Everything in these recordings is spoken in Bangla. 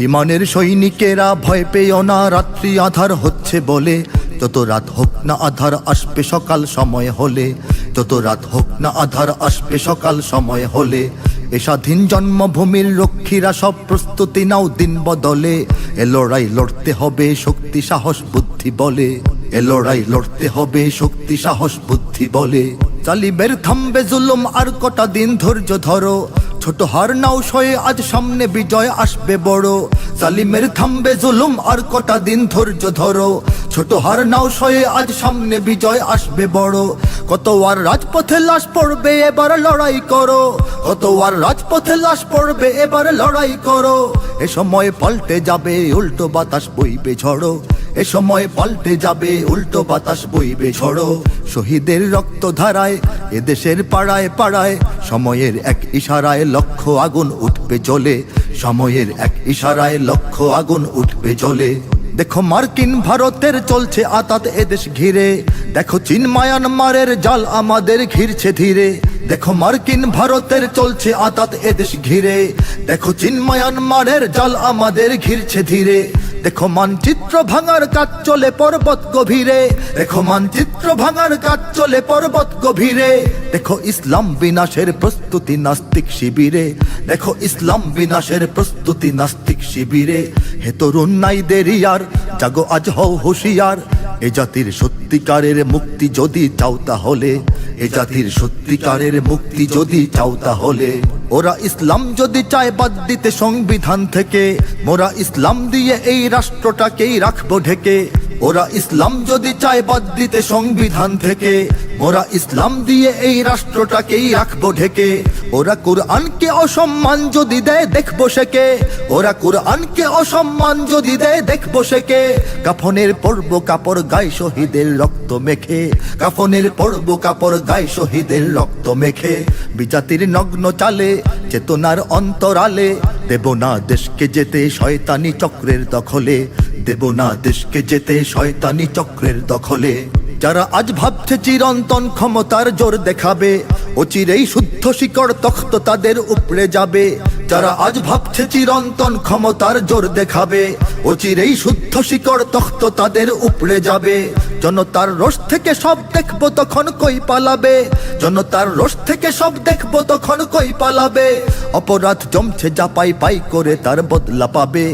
ইমানের সৈনিকেরা ভয় পেও না, রাত্রি আধার হচ্ছে বলে। যত রাত হোক না আধার আসবে সকাল সময় হলে। যত রাত হোক না আধার আসবে সকাল সময় হলে। এ স্বাধীন জন্মভূমির রক্ষীরা সব প্রস্তুতি নাও দিন বদলে। এ লড়াই লড়তে হবে শক্তি সাহস বুদ্ধি বলে। এ লড়াই লড়তে হবে শক্তি সাহস বুদ্ধি বলে। জালিমের থামবে জুলুম আর কটা দিন ধৈর্য ধরো। ছোট হার নাও সয়ে আজ সামনে বিজয় আসবে বড়। জালিমের থামবে জুলুম আর কটা দিন ধৈর্য ধরো। ছোট হার নাও সয়ে আজ সামনে বিজয় আসবে বড়। কত আর রাজপথে লাশ পড়বে এবার লড়াই করো। কত আর রাজপথে লাশ পড়বে এবার লড়াই করো। এ সময় পাল্টে যাবে উল্টো বাতাস বইবে ঝড়ো। এ সময় পাল্টে যাবে উল্টো বাতাস বইবে ঝড়ো। শহীদের রক্ত ধারায় এদেশের পাড়ায় পাড়ায় সময়ের এক ইশারায় লক্ষ আগুন উঠবে জ্বলে। সময়ের এক ইশারায় লক্ষ আগুন উঠবে জ্বলে। দেখো মার্কিন ভারতের চলছে আতাত এদেশ ঘিরে। দেখো চীন মায়ানমারের জাল আমাদের ঘিরছে ধীরে। দেখো মার্কিন ভারতের চলছে আতাত এদেশ ঘিরে। দেখো চীন মায়ানমারের জাল আমাদের ঘিরছে ধীরে। দেখো মানচিত্র ভাঙার কাজ চলে পর্বত গভীরে। দেখো মানচিত্র ভাঙার কাজ চলে পর্বত গভীরে। দেখো ইসলাম বিনাশের প্রস্তুতি নাস্তিক শিবিরে। দেখো ইসলাম বিনাশের প্রস্তুতি নাস্তিক শিবিরে। হে তরুণ নাই দেরি আর, জাগো আজ হও হুঁশিয়ার। এ জাতির সত্যিকারের মুক্তি যদি চাও তাহলে। এ জাতির সত্যিকারের মুক্তি যদি চাও তাহলে। ওরা ইসলাম যদি চায় বাদ দিতে সংবিধান থেকে, মোরা ইসলাম দিয়ে এই রাষ্ট্রটাকেই রাখবো ঢেকে। ওরা ইসলাম যদি চায় বাদ দিতে সংবিধান থেকে, মোরা ইসলাম দিয়ে এই রাষ্ট্রটাকেই রাখবো ঢেকে। ওরা কুরআনকে অসম্মান যদি দেয় দেখবো সেকে। ওরা কুরআনকে অসম্মান যদি দেয় দেখবো সেকে। কাফনের পরব কাপড় গায়ে শহীদের রক্ত মেখে। কাফনের পরব কাপড় গায়ে শহীদের রক্ত মেখে। বিজাতির নগ্ন চালে চেতনার অন্তরালে। দেব না দেশকে যেতে শয়তানি চক্রের দখলে। দেব না দেশকে যেতে শয়তানি চক্রের দখলে। যারা আজ ভাবছে চিরন্তন ক্ষমতার জোর দেখাবে, অচিরেই শুদ্ধ শিকড় তখ্ত তাদের উপড়ে যাবে। যারা আজ ভাবছে চিরন্তন ক্ষমতার জোর দেখাবে, অচিরেই শুদ্ধ শিকড় তখ্ত তাদের উপড়ে যাবে। জনতার রোষ থেকে সব দেখবো তখন কই পালাবে। জনতার রোষ থেকে সব দেখবো তখন কই পালাবে। অপরাধ জমছে যা পাই পাই করে তার বদলা পাবে।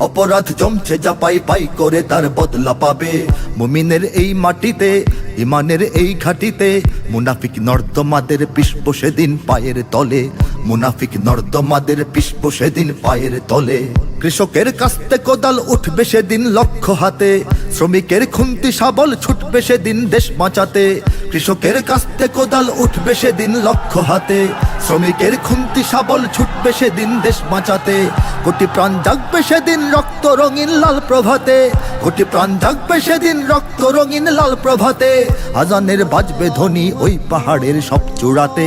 অপরাধ জমছে যা পাই পাই করে তার বদলা পাবে। মুমিনের এই মাটিতে ইমানের এই ঘাটিতে মুনাফিক নর্দমাদের পিষব সেদিন পায়ের তলে। মুনাফিক নর্দমাদের পিষব সেদিন পায়ের তলে। কৃষকের কাস্তে কোদাল উঠবে সেদিন লক্ষ্য হাতে। শ্রমিকের খুন্তি শাবল ছুটবে সেদিন দেশ বাঁচাতে। কৃষকের কাস্তে কোদাল উঠবে সেদিন লক্ষ্য হাতে। শ্রমিকের খুন্তি শাবল ছুটবে সেদিন দেশ বাঁচাতে। কোটি প্রাণ জাগবে সেদিন রক্ত রঙিন লাল প্রভাতে। কোটি প্রাণ জাগবে সেদিন রক্ত রঙিন লাল প্রভাতে। আজানের বাজবে ধ্বনি ওই পাহাড়ের সব চূড়াতে।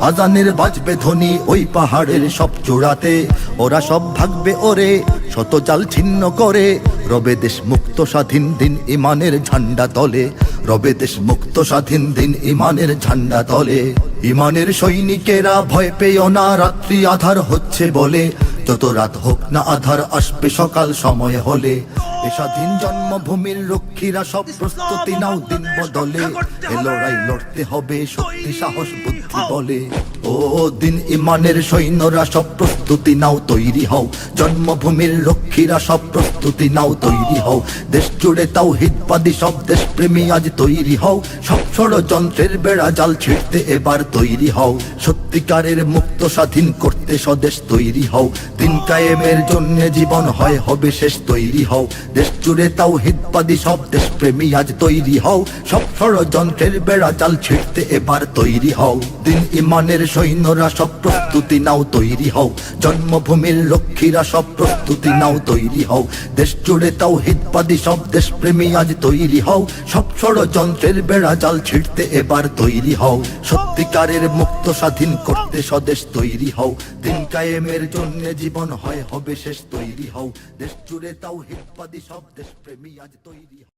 আজানের বাজবে ধ্বনি ওই পাহাড়ের সব চূড়াতে। ওরা সব ভাগবে ওরে শত জাল ছিন্ন করে। রবে দেশ মুক্ত স্বাধীন দিন ইমানের ঝান্ডা তলে। রবে দেশ মুক্ত স্বাধীন দিন ইমানের ঝান্ডা তলে। ইমানের সৈনিকেরা ভয় পেও না, রাত্রি আধার হচ্ছে বলে। যত রাত হোক না আধার আসবে সকাল সময় হলে। এ স্বাধীন জন্মভূমির রক্ষীরা সব প্রস্তুতি নাও দিন বদলে। এ লড়াই লড়তে হবে শক্তি সাহস বুদ্ধি বলে। ও দিন ইমানের সৈন্যরা সব প্রস্তুতি নাও তৈরি হও। জন্মভূমির রক্ষীরা সব প্রস্তুতি নাও তৈরি হও। দেশ জুড়ে তাওহীদবাদী সব দেশপ্রেমী আজ তৈরি হও। সব ষড়যন্ত্রের বেড়া জাল ছিঁড়তে এবার তৈরি হও। সত্যিকারের মুক্ত স্বাধীন করতে স্বদেশ তৈরি হও। দিন কায়েমের জন্য জীবন হয় হবে শেষ তৈরি হও। দেশ জুড়ে তাওহীদবাদী সব দেশপ্রেমী আজ তৈরি হও। সব ষড়যন্ত্রের বেড়া জাল ছিঁড়তে এবার তৈরি হও। দিন ইমানের সৈন্যরা সব প্রস্তুতি নাও তৈরি হও। জন্মভূমির রক্ষীরা সব প্রস্তুতি নাও তৈরি হও। দেশ জুড়ে তাওহীদবাদী সব দেশপ্রেমী আজ তৈরি হও। সব ষড়যন্ত্রের বেড়া জাল ছিঁড়তে এবার তৈরি হও। সত্যিকারের মুক্ত স্বাধীন করতে স্বদেশ তৈরি হও। দিন কায়েমের জন্য জীবন হয় হবে শেষ তৈরি হও। দেশ জুড়ে তাওহীদবাদী সব দেশপ্রেমী আজ তৈরি হও।